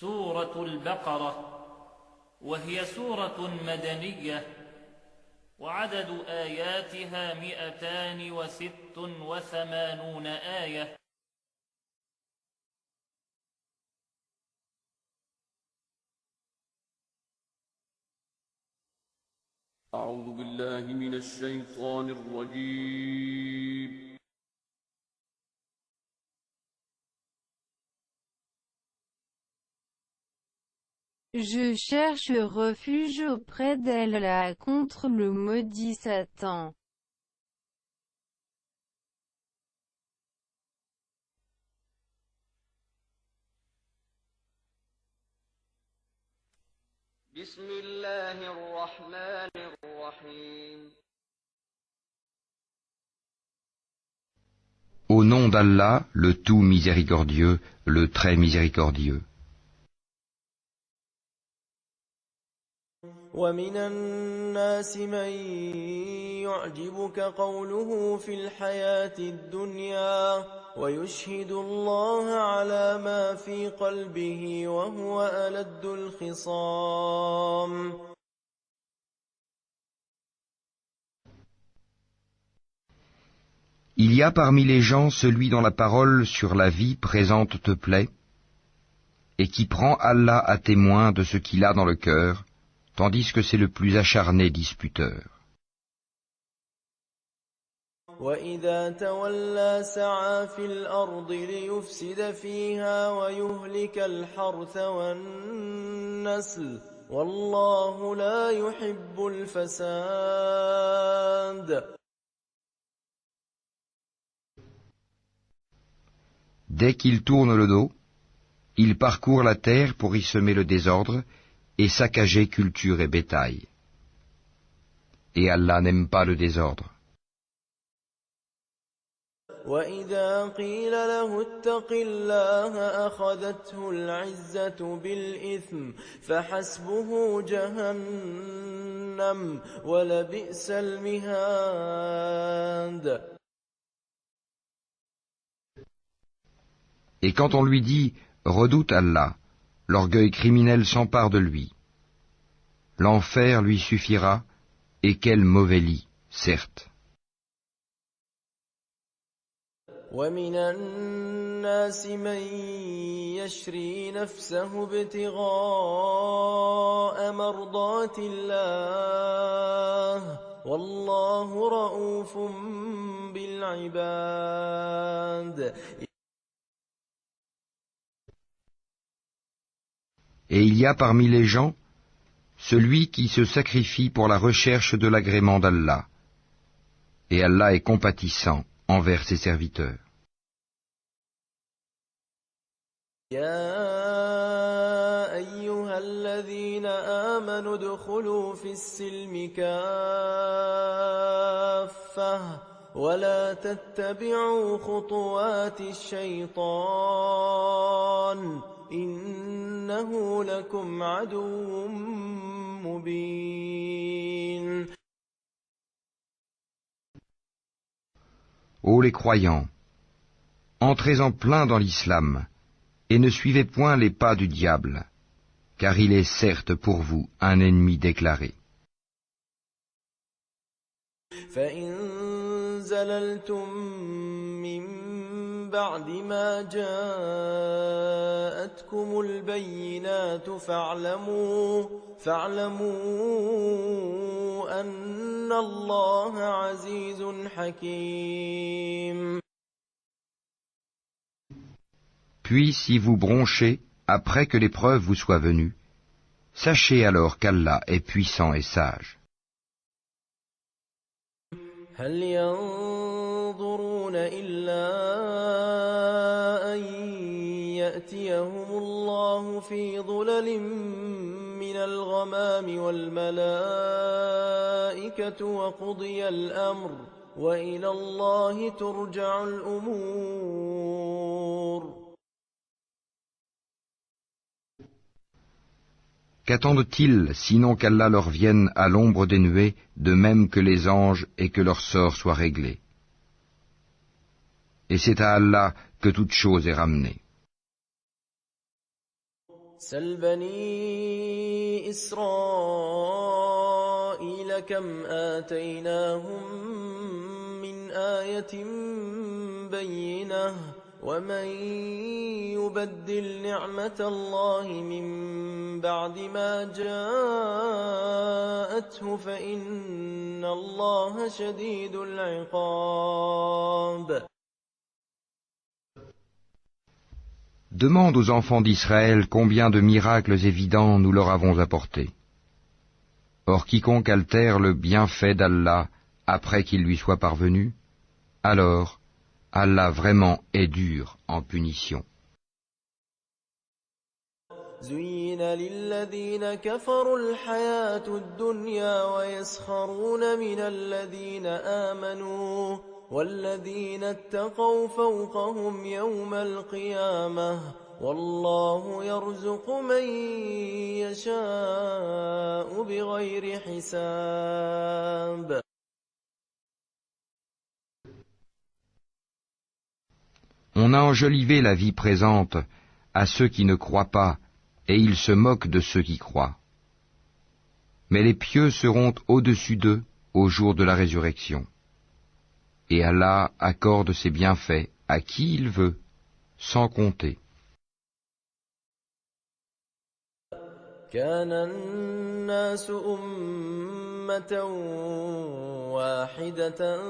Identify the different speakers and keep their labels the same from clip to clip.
Speaker 1: سورة البقرة، وهي سورة مدنية، وعدد آياتها 286 آية.
Speaker 2: أعوذ بالله من الشيطان الرجيم.
Speaker 3: Je cherche refuge auprès d'Allah contre le maudit Satan.
Speaker 4: بسم الله الرحمن الرحيم.
Speaker 5: Au nom d'Allah, le tout miséricordieux, le très miséricordieux.
Speaker 6: ومن الناس من يعجبك قوله في الحياة الدنيا ويشهد الله على ما في قلبه وهو ألد الخصام.
Speaker 5: Il y a parmi les gens celui dont la parole sur la vie présente te plaît, et qui prend Allah à témoin de ce qu'il a dans le cœur, tandis que c'est le plus acharné disputeur.
Speaker 6: وَإِذَا تَوَلَّى سَعَى فِي الْأَرْضِ لِيُفْسِدَ فِيهَا وَيُهْلِكَ الْحَرْثَ وَالنَّسْلَ وَاللَّهُ لَا يُحِبُّ الْفَسَادَ.
Speaker 5: Dès qu'il tourne le dos, il parcourt la terre pour y semer le désordre et saccager culture et bétail. Et Allah n'aime pas le désordre.
Speaker 6: وَإِذَا قِيلَ لَهُ اتَّقِ اللَّهَ أَخَذَتْهُ الْعِزَّةُ بِالْإِثْمِ فَحَسْبُهُ جَهَنَّمُ وَلَبِئْسَ الْمِهَادُ.
Speaker 5: Et quand on lui dit « Redoute Allah », l'orgueil criminel s'empare de lui. L'enfer lui suffira, et quel mauvais lit, certes.
Speaker 6: وَمِنَ النَّاسِ مَن يَشْرِي نَفْسَهُ ابْتِغَاءَ مَرْضَاتِ اللَّهِ وَاللَّهُ رَءُوفٌ بِالْعِبَادِ.
Speaker 5: Et il y a parmi les gens celui qui se sacrifie pour la recherche de l'agrément d'Allah. Et Allah est compatissant envers ses serviteurs.
Speaker 6: يا أيها الذين آمنوا ادخلوا في السلم كافة ولا تتبعوا خطوات الشيطان إنه لكم عدو مبين.
Speaker 5: Ô les croyants, entrez en plein dans l'islam, et ne suivez point les pas du diable, car il est certes pour vous un ennemi déclaré.
Speaker 6: فإن زللتم من بعد ما جاءتكم البينات فاعلموا أن الله عزيز حكيم.
Speaker 5: Puis si vous bronchez après que l'épreuve vous soit venue, sachez alors qu'Allah est puissant et sage.
Speaker 6: هل ينظرون إلا أن يأتيهم الله في ظلل من الغمام والملائكة وقضي الأمر وإلى الله ترجع الأمور.
Speaker 5: Qu'attendent-ils sinon qu'Allah leur vienne à l'ombre des nuées, de même que les anges, et que leur sort soit réglé? Et c'est à Allah que toute chose est ramenée.
Speaker 6: سل بني إسرائيل كم آتيناهم من آية بينة ومن يبدل نعمة الله من بعد ما جاءته فإن الله شديد العقاب.
Speaker 5: Demande aux enfants d'Israël combien de miracles évidents nous leur avons apportés. Or quiconque altère le bienfait d'Allah après qu'il lui soit parvenu, alors Allah vraiment est dur en punition.
Speaker 6: زين للذين كفروا الحياة الدنيا ويسخرون من الذين آمنوا والذين اتقوا فوقهم يوم القيامة والله يرزق من يشاء بغير حساب.
Speaker 5: On a enjolivé la vie présente à ceux qui ne croient pas, et ils se moquent de ceux qui croient. Mais les pieux seront au-dessus d'eux au jour de la résurrection. Et Allah accorde ses bienfaits à qui il veut, sans compter.
Speaker 6: كان الناس أمة واحدة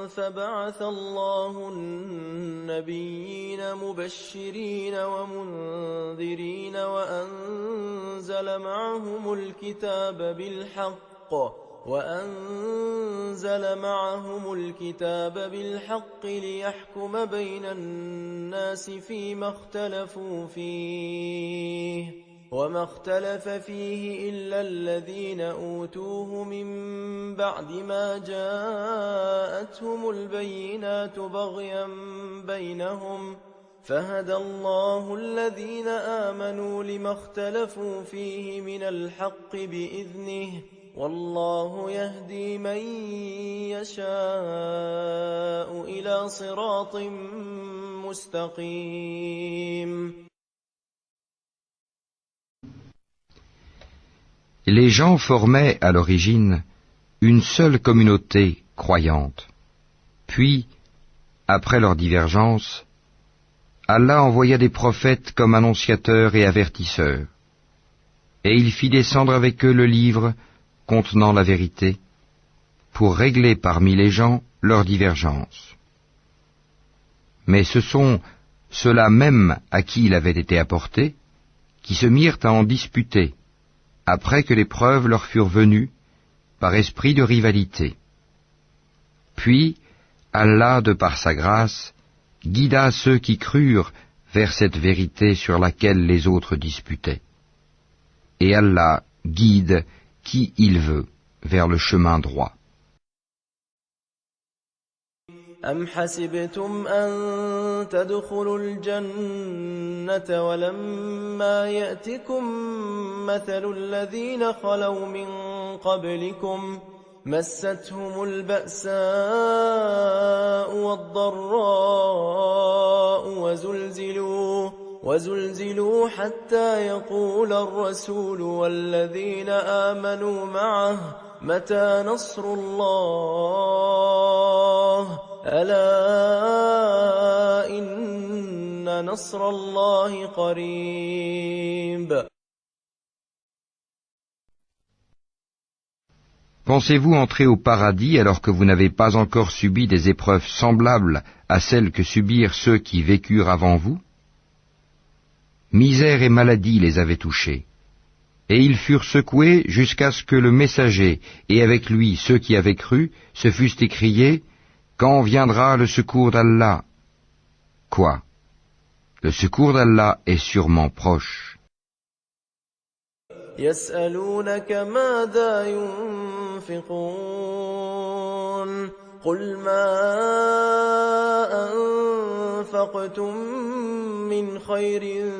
Speaker 6: فبعث الله النبيين مبشرين ومنذرين وأنزل معهم الكتاب بالحق ليحكم بين الناس فيما اختلفوا فيه وما اختلف فيه إلا الذين أوتوه من بعد ما جاءتهم البينات بغيا بينهم فهدى الله الذين آمنوا لما اختلفوا فيه من الحق بإذنه والله يهدي من يشاء إلى صراط مستقيم.
Speaker 5: Les gens formaient à l'origine une seule communauté croyante. Puis, après leur divergence, Allah envoya des prophètes comme annonciateurs et avertisseurs, et il fit descendre avec eux le livre contenant la vérité, pour régler parmi les gens leurs divergences. Mais ce sont ceux-là même à qui il avait été apporté, qui se mirent à en disputer, après que les preuves leur furent venues, par esprit de rivalité. Puis, Allah, de par sa grâce, guida ceux qui crurent vers cette vérité sur laquelle les autres disputaient. Et Allah guide qui il veut vers le chemin droit.
Speaker 6: أم حسبتم أن تدخلوا الجنة ولما يأتكم مثل الذين خلوا من قبلكم مستهم البأساء والضراء وزلزلوا حتى يقول الرسول والذين آمنوا معه متى نصر الله ألا إن نصر الله قريب.
Speaker 5: Pensez-vous entrer au paradis alors que vous n'avez pas encore subi des épreuves semblables à celles que subirent ceux qui vécurent avant vous? Misère et maladie les avaient touchés, et ils furent secoués jusqu'à ce que le messager et avec lui ceux qui avaient cru se fussent écriés: quand viendra le secours d'Allah? Quoi? Le secours d'Allah est sûrement proche.
Speaker 6: يسألونك ماذا ينفقون قل ما أنفقتم من خير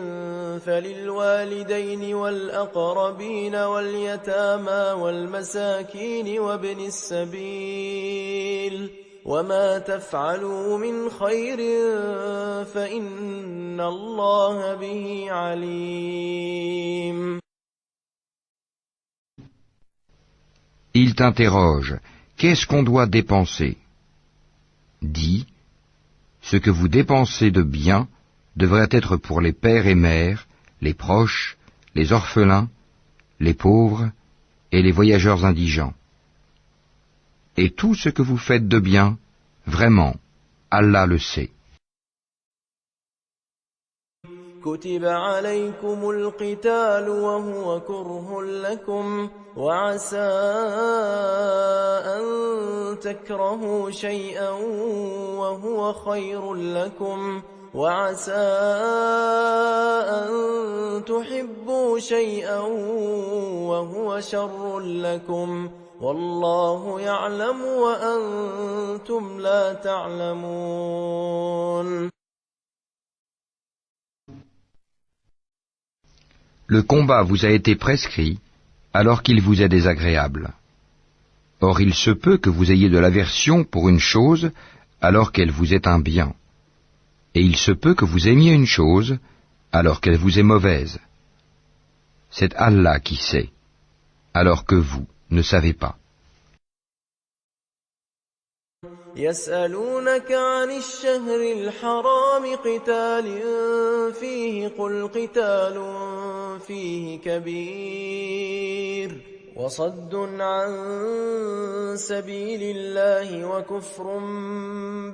Speaker 6: فللوالدين والأقربين واليتامى والمساكين وابن السبيل وما تفعلوا من خير فإن الله به عليم.
Speaker 5: Il t'interroge, qu'est-ce qu'on doit dépenser? Dis, ce que vous dépensez de bien devrait être pour les pères et mères, les proches, les orphelins, les pauvres et les voyageurs indigents. Et tout ce que vous faites de bien, vraiment, Allah le sait.
Speaker 6: كتب عليكم القتال وهو كره لكم وعسى أن تكرهوا شيئا وهو خير لكم وعسى أن تحبوا شيئا وهو شر لكم والله يعلم وأنتم لا تعلمون.
Speaker 5: Le combat vous a été prescrit alors qu'il vous est désagréable. Or il se peut que vous ayez de l'aversion pour une chose alors qu'elle vous est un bien. Et il se peut que vous aimiez une chose alors qu'elle vous est mauvaise. C'est Allah qui sait, alors que vous ne savez pas.
Speaker 6: يسألونك عن الشهر الحرام قتال فيه قل قتال فيه كبير وصد عن سبيل الله وكفر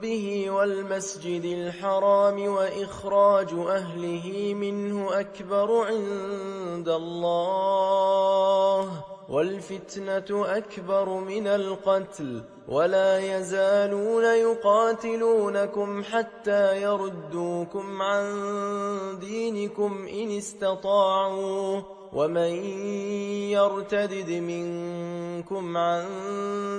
Speaker 6: به والمسجد الحرام وإخراج أهله منه أكبر عند الله والفتنة أكبر من القتل ولا يزالون يقاتلونكم حتى يردوكم عن دينكم إن استطاعوا ومن يرتدد منكم عن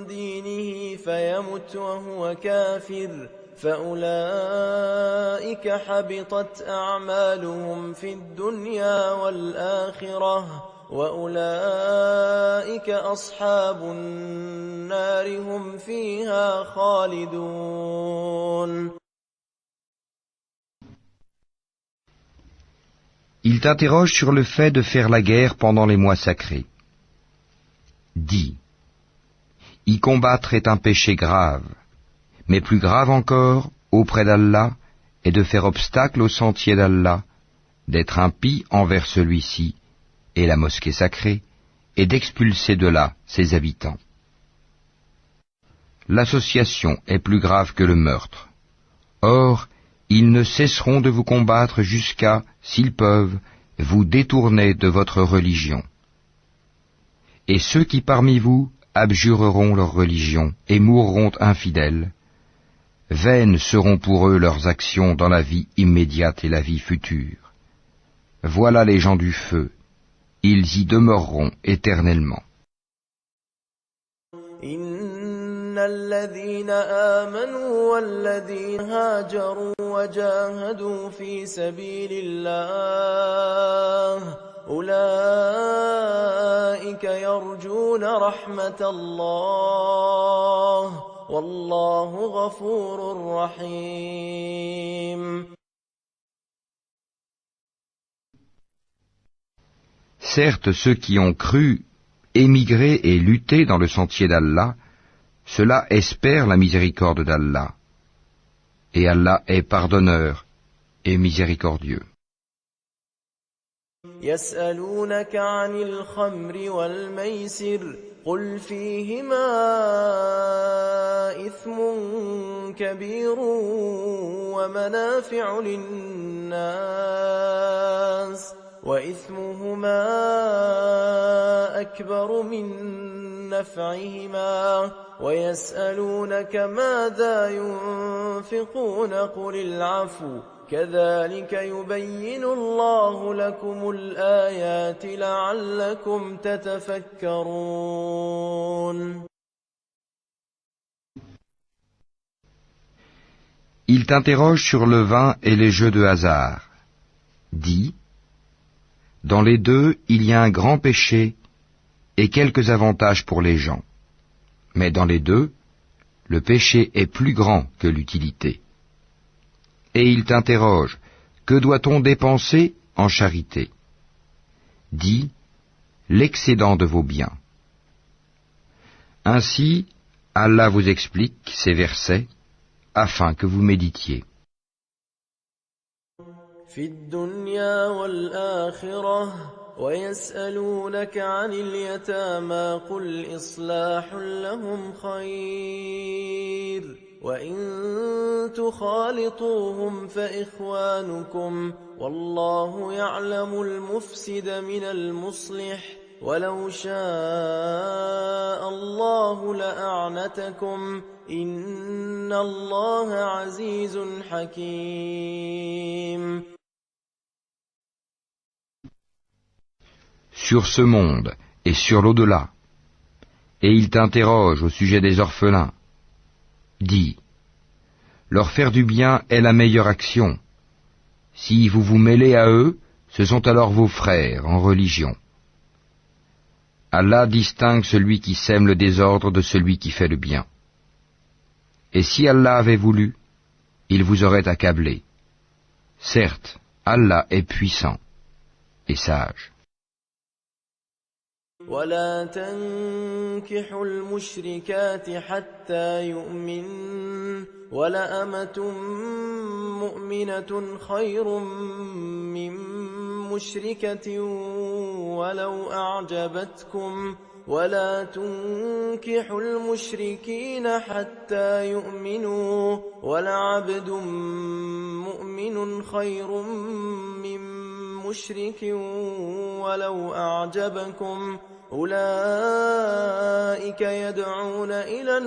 Speaker 6: دينه فيمت وهو كافر فأولئك حبطت أعمالهم في الدنيا والآخرة وأولئك أصحاب النار هم فيها خالدون.
Speaker 5: Il t'interroge sur le fait de faire la guerre pendant les mois sacrés. Dis, y combattre est un péché grave, mais plus grave encore, auprès d'Allah, est de faire obstacle au sentier d'Allah, d'être impie envers celui-ci, et la mosquée sacrée, et d'expulser de là ses habitants. L'association est plus grave que le meurtre. Or, ils ne cesseront de vous combattre jusqu'à, s'ils peuvent, vous détourner de votre religion. Et ceux qui parmi vous abjureront leur religion et mourront infidèles, vaines seront pour eux leurs actions dans la vie immédiate et la vie future. Voilà les gens du feu, ils y demeureront éternellement.
Speaker 6: إن الذين آمنوا والذين هاجروا وجاهدوا في سبيل الله أولئك يرجون رحمة الله والله غفور رحيم.
Speaker 5: Certes, ceux qui ont cru, émigré et lutté dans le sentier d'Allah, ceux-là espèrent la miséricorde d'Allah. Et Allah est pardonneur et miséricordieux.
Speaker 6: يسألونك عن الخمر والميسر قل فيهما إثم كبير ومنافع للناس وإثمهما أكبر من نفعهما ويسألونك ماذا ينفقون قل العفو كذلك يبين الله لكم الآيات لعلكم تتفكرون.
Speaker 5: Il t'interroge sur le vin et les jeux de hasard. Dis, dans les deux, il y a un grand péché et quelques avantages pour les gens. Mais dans les deux, le péché est plus grand que l'utilité. Et il t'interroge, que doit-on dépenser en charité? Dis, l'excédent de vos biens. Ainsi, Allah vous explique ces versets afin que vous méditiez.
Speaker 6: في الدنيا والآخرة ويسألونك عن اليتامى قل إصلاح لهم خير وإن تخالطوهم فإخوانكم والله يعلم المفسد من المصلح ولو شاء الله لأعنتكم إن الله عزيز حكيم.
Speaker 5: Sur ce monde et sur l'au-delà, et il t'interroge au sujet des orphelins. Dis, leur faire du bien est la meilleure action. Si vous vous mêlez à eux, ce sont alors vos frères en religion. Allah distingue celui qui sème le désordre de celui qui fait le bien. Et si Allah avait voulu, il vous aurait accablé. Certes, Allah est puissant et sage.
Speaker 6: ولا تنكحوا المشركات حتى يؤمنن ولأمة مؤمنة خير من مشركة ولو أعجبتكم ولا تنكحوا المشركين حتى يؤمنوا ولعبد مؤمن خير من مشرك ولو أعجبكم أولئك يدعون إلى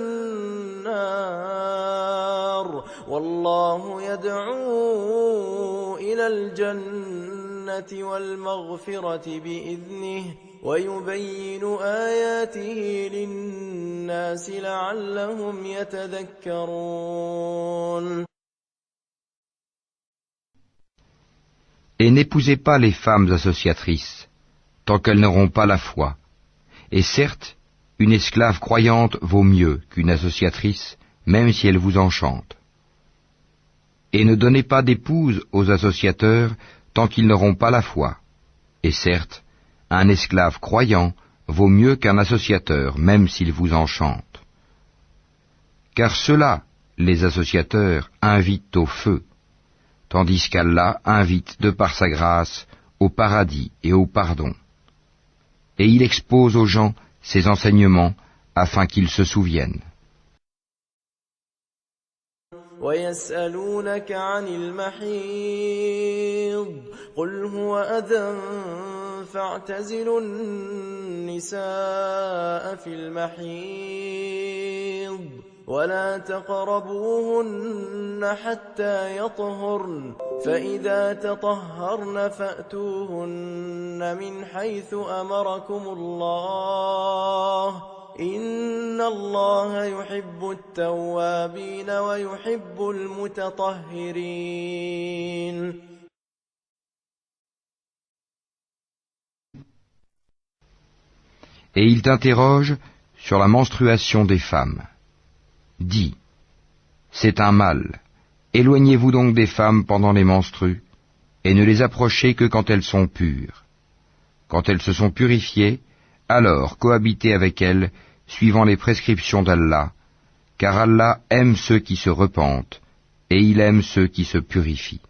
Speaker 6: النار والله يدعو إلى الجنة والمغفرة بإذنه ويبين آياته للناس لعلهم يتذكرون.
Speaker 5: Et n'épousez pas les femmes associatrices, tant qu'elles n'auront pas la foi. Et certes, une esclave croyante vaut mieux qu'une associatrice, même si elle vous enchante. Et ne donnez pas d'épouse aux associateurs tant qu'ils n'auront pas la foi. Et certes, un esclave croyant vaut mieux qu'un associateur, même s'il vous enchante. Car ceux-là, les associateurs, invitent au feu, tandis qu'Allah invite de par sa grâce au paradis et au pardon. Et il expose aux gens ses enseignements afin qu'ils se souviennent.
Speaker 6: ويسألونك عن المحيض قل هو أذى فاعتزلوا النساء في المحيض ولا تقربوهن حتى يطهرن فإذا تطهرن فأتوهن من حيث أمركم الله إن الله يحب التوابين ويحب المتطهرين.
Speaker 5: Et il t'interroge sur la menstruation des femmes. Dis, c'est un mal. Éloignez-vous donc des femmes pendant les menstrues, et ne les approchez que quand elles sont pures. Quand elles se sont purifiées, alors cohabitez avec elles, suivant les prescriptions d'Allah, car Allah aime ceux qui se repentent, et il aime ceux qui se purifient.